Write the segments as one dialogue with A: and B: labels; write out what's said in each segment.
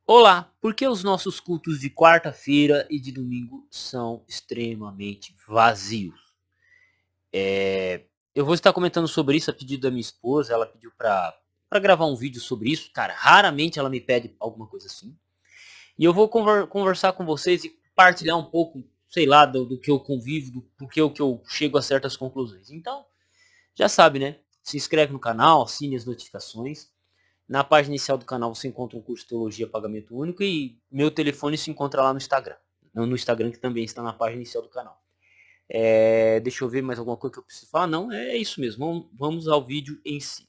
A: Olá, por que os nossos cultos de quarta-feira e de domingo são extremamente vazios? Eu vou estar comentando sobre isso a pedido da minha esposa, ela pediu pra gravar um vídeo sobre isso, cara, raramente ela me pede alguma coisa assim. E eu vou conversar com vocês e partilhar um pouco, sei lá, do que eu convivo, do porquê que eu chego a certas conclusões. Então, já sabe, né? Se inscreve no canal, assine as notificações. Na página inicial do canal você encontra um curso de teologia pagamento único e meu telefone se encontra lá no Instagram. No Instagram que também está na página inicial do canal. Deixa eu ver mais alguma coisa que eu preciso falar. Não, é isso mesmo. Vamos ao vídeo em si.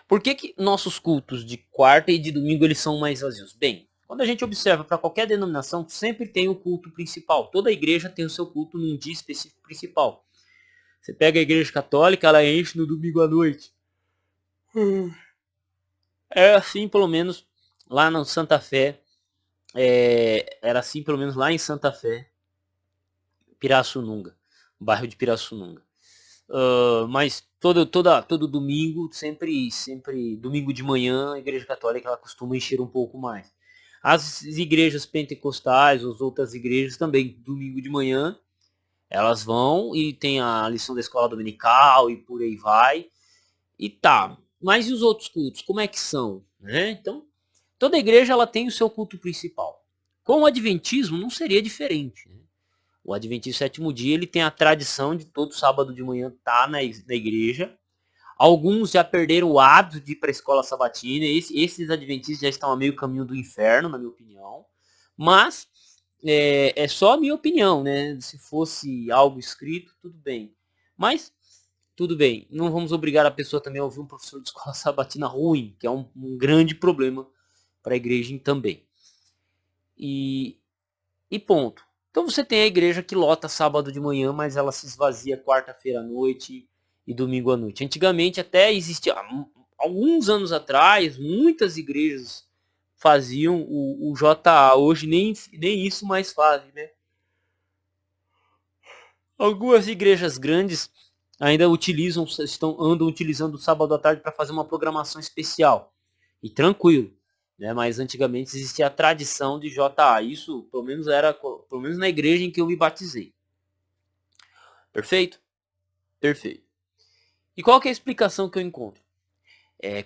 A: Por que nossos cultos de quarta e de domingo eles são mais vazios? Bem, quando a gente observa para qualquer denominação, sempre tem o culto principal. Toda igreja tem o seu culto num dia específico principal. Você pega a igreja católica, ela enche no domingo à noite. É assim, pelo menos, lá no Santa Fé. Era assim, pelo menos, lá em Santa Fé, Pirassununga. Bairro de Pirassununga. Mas todo domingo, sempre domingo de manhã, a igreja católica ela costuma encher um pouco mais. As igrejas pentecostais, as outras igrejas também, domingo de manhã, elas vão e tem a lição da escola dominical e por aí vai. E tá, mas e os outros cultos, como é que são? Né? Então, toda igreja ela tem o seu culto principal. Com o adventismo não seria diferente. Né? O adventismo sétimo dia ele tem a tradição de todo sábado de manhã estar na igreja. Alguns já perderam o hábito de ir para a escola sabatina. Esses adventistas já estão a meio caminho do inferno, na minha opinião. Mas é só a minha opinião, né? Se fosse algo escrito, tudo bem. Mas tudo bem, não vamos obrigar a pessoa também a ouvir um professor de escola sabatina ruim, que é um grande problema para a igreja também. E, e ponto. Então você tem a igreja que lota sábado de manhã, mas ela se esvazia quarta-feira à noite e domingo à noite. Antigamente até existia, alguns anos atrás, muitas igrejas faziam o JA. Hoje nem isso mais fazem, né? Algumas igrejas grandes ainda andam utilizando o sábado à tarde para fazer uma programação especial. E tranquilo, né? Mas antigamente existia a tradição de JA. Isso, pelo menos na igreja em que eu me batizei. Perfeito? Perfeito. E qual que é a explicação que eu encontro?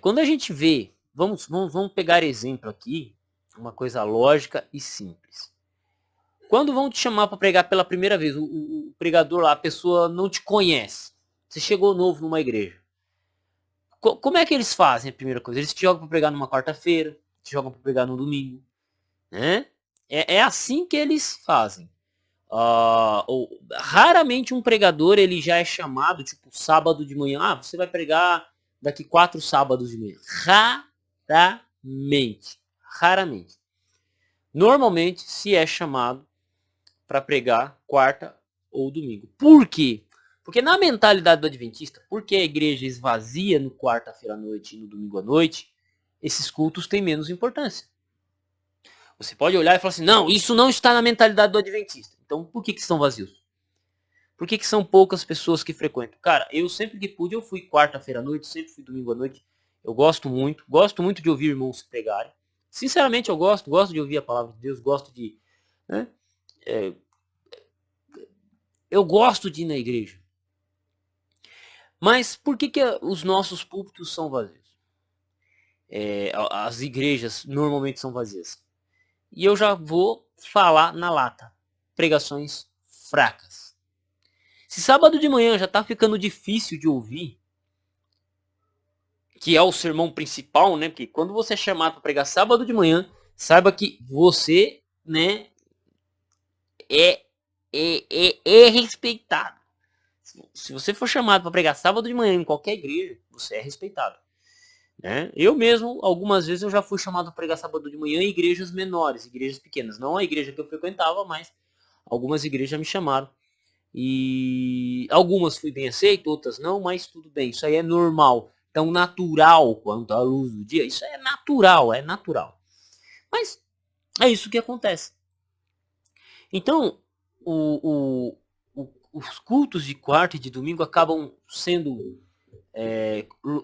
A: Quando a gente vê, vamos pegar exemplo aqui, uma coisa lógica e simples. Quando vão te chamar para pregar pela primeira vez, o pregador lá, a pessoa não te conhece. Você chegou novo numa igreja. Como é que eles fazem a primeira coisa? Eles te jogam para pregar numa quarta-feira, te jogam para pregar no domingo, né? É assim que eles fazem. Raramente um pregador ele já é chamado, tipo, sábado de manhã. Ah, você vai pregar daqui 4 sábados de manhã. Raramente. Raramente. Normalmente se é chamado para pregar quarta ou domingo. Por quê? Porque na mentalidade do adventista, porque a igreja esvazia no quarta-feira à noite e no domingo à noite, esses cultos têm menos importância. Você pode olhar e falar assim, não, isso não está na mentalidade do adventista. Então por que estão vazios? Por que são poucas pessoas que frequentam? Cara, eu sempre que pude, eu fui quarta-feira à noite, sempre fui domingo à noite. Eu gosto muito de ouvir irmãos pregarem. Sinceramente eu gosto de ouvir a palavra de Deus, gosto de... Né? Eu gosto de ir na igreja. Mas por que os nossos púlpitos são vazios? As igrejas normalmente são vazias. E eu já vou falar na lata. Pregações fracas. Se sábado de manhã já está ficando difícil de ouvir, que é o sermão principal, né? Porque quando você é chamado para pregar sábado de manhã, saiba que você, né, é, é respeitado. Se você for chamado para pregar sábado de manhã em qualquer igreja, você é respeitado. Né? Eu mesmo, algumas vezes, eu já fui chamado para pregar sábado de manhã em igrejas menores, igrejas pequenas. Não a igreja que eu frequentava, mas algumas igrejas me chamaram. E algumas fui bem aceito, outras não, mas tudo bem. Isso aí é normal. Tão natural quanto a luz do dia. Isso é natural, é natural. Mas é isso que acontece. Então, os cultos de quarta e de domingo acabam sendo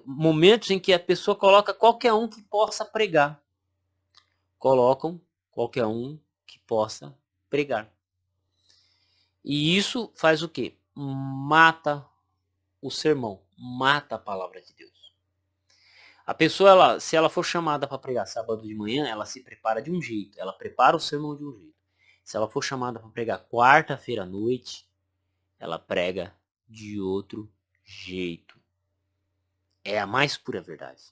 A: momentos em que a pessoa coloca qualquer um que possa pregar. Colocam qualquer um que possa pregar. E isso faz o quê? Mata o sermão, mata a palavra de Deus. A pessoa, se ela for chamada para pregar sábado de manhã, ela se prepara de um jeito, ela prepara o sermão de um jeito. Se ela for chamada para pregar quarta-feira à noite, ela prega de outro jeito. É a mais pura verdade.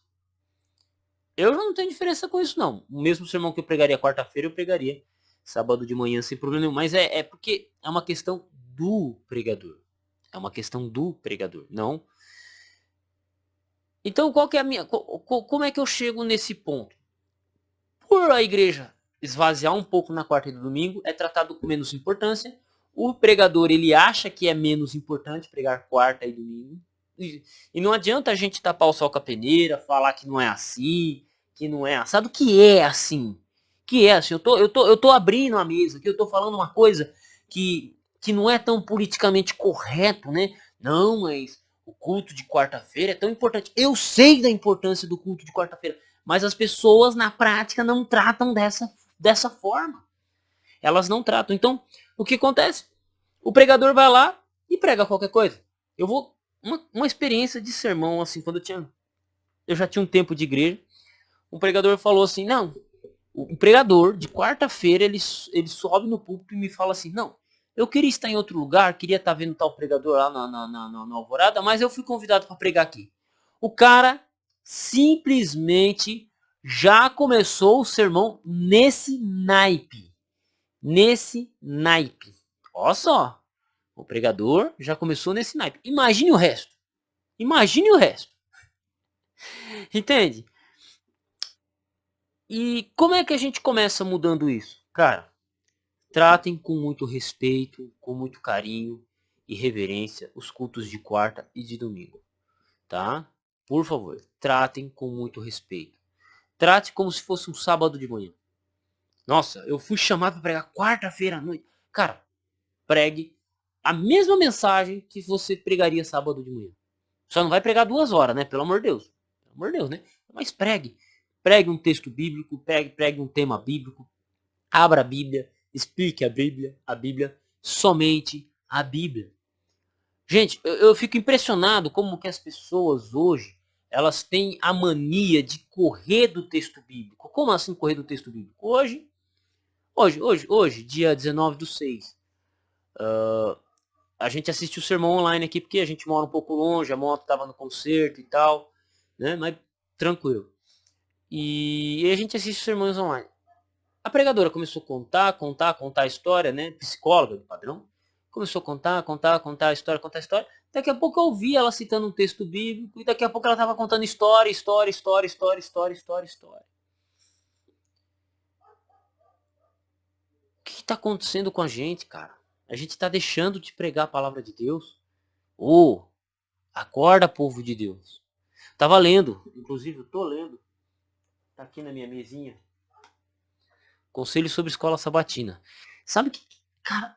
A: Eu não tenho diferença com isso, não. O mesmo sermão que eu pregaria quarta-feira, eu pregaria sábado de manhã sem problema nenhum. Mas é porque é uma questão do pregador. É uma questão do pregador, não. Então, qual que é a minha... Como é que eu chego nesse ponto? Por a igreja esvaziar um pouco na quarta e no domingo, é tratado com menos importância. O pregador, ele acha que é menos importante pregar quarta e domingo. E não adianta a gente tapar o sol com a peneira, falar que não é assim, que não é assado, que é assim. Que é assim. Eu tô abrindo a mesa, que eu tô falando uma coisa que não é tão politicamente correto, né? Não, mas o culto de quarta-feira é tão importante. Eu sei da importância do culto de quarta-feira, mas as pessoas na prática não tratam dessa forma. Elas não tratam. Então, o que acontece? O pregador vai lá e prega qualquer coisa. Eu vou uma experiência de sermão assim, quando eu já tinha um tempo de igreja, um pregador falou assim: "Não, o pregador de quarta-feira ele sobe no púlpito e me fala assim: "Não, eu queria estar em outro lugar, queria estar vendo tal pregador lá na Alvorada, mas eu fui convidado para pregar aqui." O cara simplesmente já começou o sermão nesse naipe. Nesse naipe. Olha só. O pregador já começou nesse naipe. Imagine o resto. Imagine o resto. Entende? E como é que a gente começa mudando isso? Cara, tratem com muito respeito, com muito carinho e reverência os cultos de quarta e de domingo, tá? Por favor, tratem com muito respeito. Trate como se fosse um sábado de manhã. Nossa, eu fui chamado para pregar quarta-feira à noite. Cara, pregue a mesma mensagem que você pregaria sábado de manhã. Só não vai pregar 2 horas, né? Pelo amor de Deus. Pelo amor de Deus, né? Mas pregue. Pregue um texto bíblico, pregue um tema bíblico. Abra a Bíblia, explique a Bíblia, somente a Bíblia. Gente, eu fico impressionado como que as pessoas hoje, elas têm a mania de correr do texto bíblico. Como assim correr do texto bíblico? Hoje, dia 19/6, a gente assiste o sermão online aqui, porque a gente mora um pouco longe, a moto estava no concerto e tal, né? Mas tranquilo. E a gente assiste os sermões online. A pregadora começou a contar a história, né? Psicóloga do padrão. Começou a contar a história. Daqui a pouco eu ouvi ela citando um texto bíblico, e daqui a pouco ela estava contando história. O que está acontecendo com a gente, cara? A gente está deixando de pregar a palavra de Deus? Ô, acorda, povo de Deus. Tava lendo, inclusive eu tô lendo, tá aqui na minha mesinha, Conselho sobre Escola Sabatina. Sabe que, cara,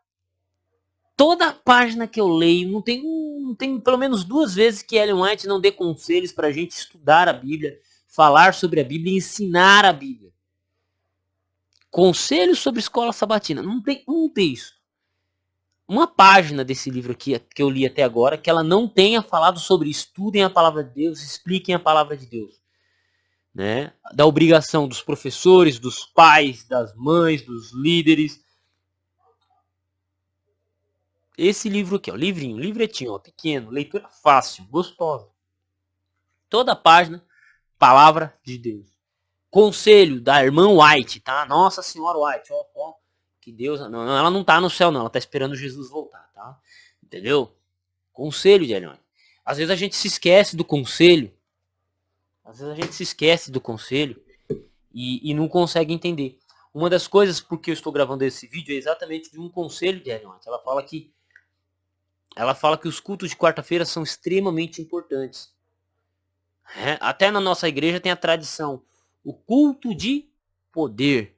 A: toda página que eu leio, não tem pelo menos 2 vezes que Ellen White não dê conselhos pra gente estudar a Bíblia, falar sobre a Bíblia e ensinar a Bíblia. Conselhos sobre Escola Sabatina. Não tem um texto, uma página desse livro aqui que eu li até agora que ela não tenha falado sobre estudem a palavra de Deus, expliquem a palavra de Deus. Né? Da obrigação dos professores, dos pais, das mães, dos líderes. Esse livro aqui, ó, livretinho, ó, pequeno, leitura fácil, gostosa. Toda página, palavra de Deus. Conselho da irmã White, tá? Nossa Senhora White, ó, que Deus, não, ela não tá no céu não, ela tá esperando Jesus voltar, tá? Entendeu? Conselho de Ellen White. Às vezes a gente se esquece do conselho. E não consegue entender. Uma das coisas porque eu estou gravando esse vídeo é exatamente de um conselho de Ellen White. Ela fala que os cultos de quarta-feira são extremamente importantes. Até na nossa igreja tem a tradição, o culto de poder.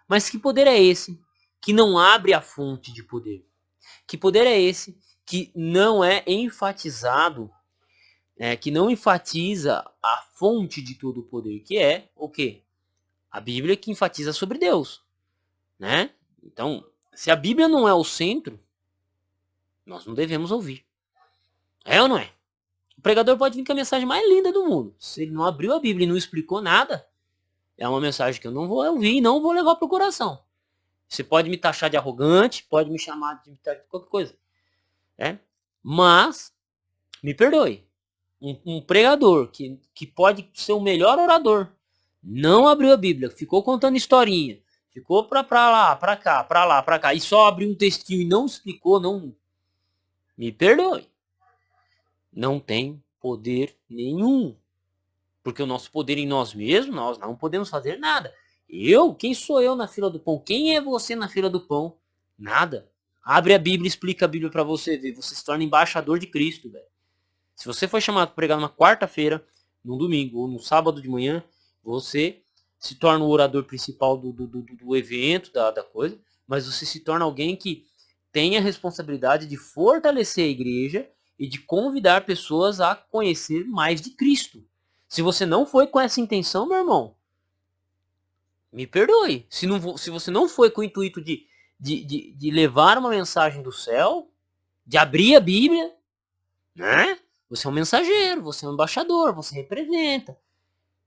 A: Mas que poder é esse que não abre a fonte de poder? Que poder é esse que não é enfatizado que não enfatiza a fonte de todo o poder, que é o quê? A Bíblia, que enfatiza sobre Deus, né? Então, se a Bíblia não é o centro, nós não devemos ouvir. É ou não é? O pregador pode vir com a mensagem mais linda do mundo. Se ele não abriu a Bíblia e não explicou nada, é uma mensagem que eu não vou ouvir e não vou levar para o coração. Você pode me taxar de arrogante, pode me chamar de qualquer coisa, né? Mas, me perdoe, um pregador que pode ser o melhor orador, não abriu a Bíblia, ficou contando historinha, ficou pra lá, pra cá, pra lá, pra cá, e só abriu um textinho e não explicou, não, me perdoe, não tem poder nenhum. Porque o nosso poder em nós mesmos, nós não podemos fazer nada. Quem sou eu na fila do pão? Quem é você na fila do pão? Nada. Abre a Bíblia e explica a Bíblia para você ver. Você se torna embaixador de Cristo, velho. Se você foi chamado para pregar numa quarta-feira, num domingo ou no sábado de manhã, você se torna o orador principal do evento, da coisa, mas você se torna alguém que tem a responsabilidade de fortalecer a igreja e de convidar pessoas a conhecer mais de Cristo. Se você não foi com essa intenção, meu irmão, me perdoe. Se você não foi com o intuito de levar uma mensagem do céu, de abrir a Bíblia, né? Você é um mensageiro, você é um embaixador, você representa.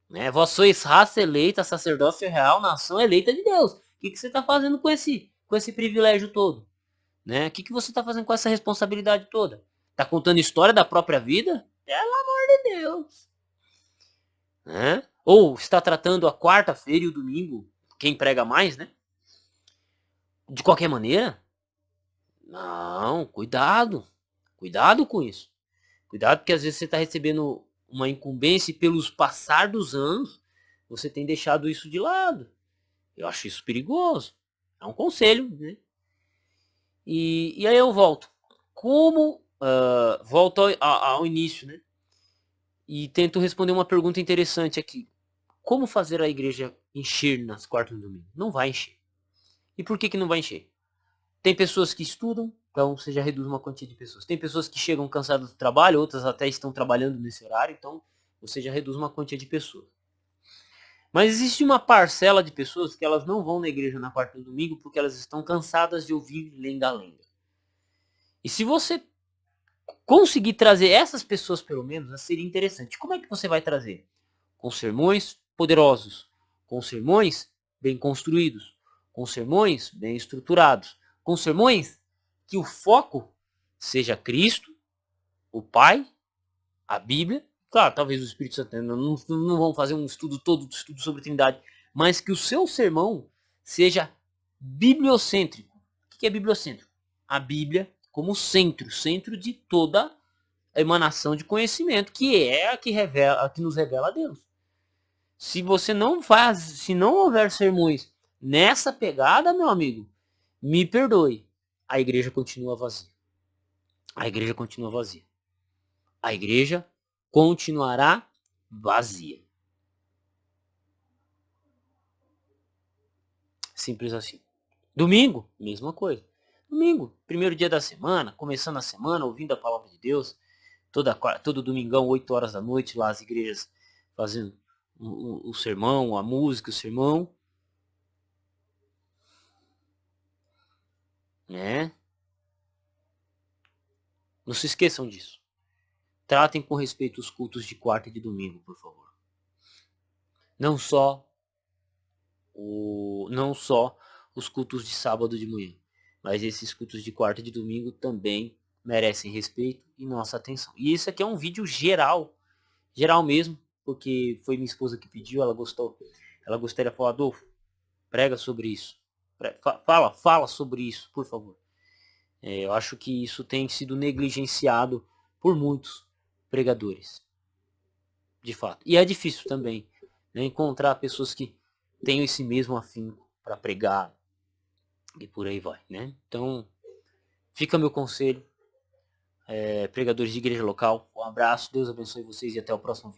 A: Né? Vós sois raça eleita, sacerdócio real, nação eleita de Deus. O que você está fazendo com esse privilégio todo? Né? O que você está fazendo com essa responsabilidade toda? Está contando história da própria vida? Pelo amor de Deus. Né? Ou está tratando a quarta-feira e o domingo, quem prega mais, né? De qualquer maneira? Não, cuidado. Cuidado com isso. Cuidado, porque às vezes você está recebendo uma incumbência e pelos passar dos anos, você tem deixado isso de lado. Eu acho isso perigoso. É um conselho, né? E aí eu volto. Volto ao início, né? E tento responder uma pergunta interessante aqui. Como fazer a igreja encher nas quartas do domingo? Não vai encher. E por que não vai encher? Tem pessoas que estudam, então você já reduz uma quantia de pessoas. Tem pessoas que chegam cansadas do trabalho, outras até estão trabalhando nesse horário, então você já reduz uma quantia de pessoas. Mas existe uma parcela de pessoas que elas não vão na igreja na quarta do domingo porque elas estão cansadas de ouvir lenga-lenga. E se você conseguir trazer essas pessoas pelo menos, seria interessante. Como é que você vai trazer? Com sermões poderosos, com sermões bem construídos, com sermões bem estruturados, com sermões que o foco seja Cristo, o Pai, a Bíblia. Claro, talvez o Espírito Santo não vão fazer um estudo sobre Trindade, mas que o seu sermão seja bibliocêntrico. O que é bibliocêntrico? A Bíblia como centro de toda a emanação de conhecimento, que é a que nos revela a Deus. Se você não faz, se não houver sermões nessa pegada, meu amigo, me perdoe, a igreja continua vazia. A igreja continua vazia. A igreja continuará vazia. Simples assim. Domingo, mesma coisa. Domingo, primeiro dia da semana, começando a semana, ouvindo a palavra de Deus. Todo domingão, 8 horas da noite, lá as igrejas fazendo o sermão, a música, o sermão. Né? Não se esqueçam disso. Tratem com respeito os cultos de quarta e de domingo, por favor. Não só os cultos de sábado de manhã, mas esses cultos de quarta e de domingo também merecem respeito e nossa atenção. E isso aqui é um vídeo geral mesmo, porque foi minha esposa que pediu, ela gostaria de falar, Adolfo, prega sobre isso. Fala sobre isso, por favor. Eu acho que isso tem sido negligenciado por muitos pregadores. De fato. E é difícil também, né, encontrar pessoas que tenham esse mesmo afinco para pregar e por aí vai. Né? Então, fica meu conselho. Pregadores de igreja local. Um abraço, Deus abençoe vocês e até o próximo vídeo.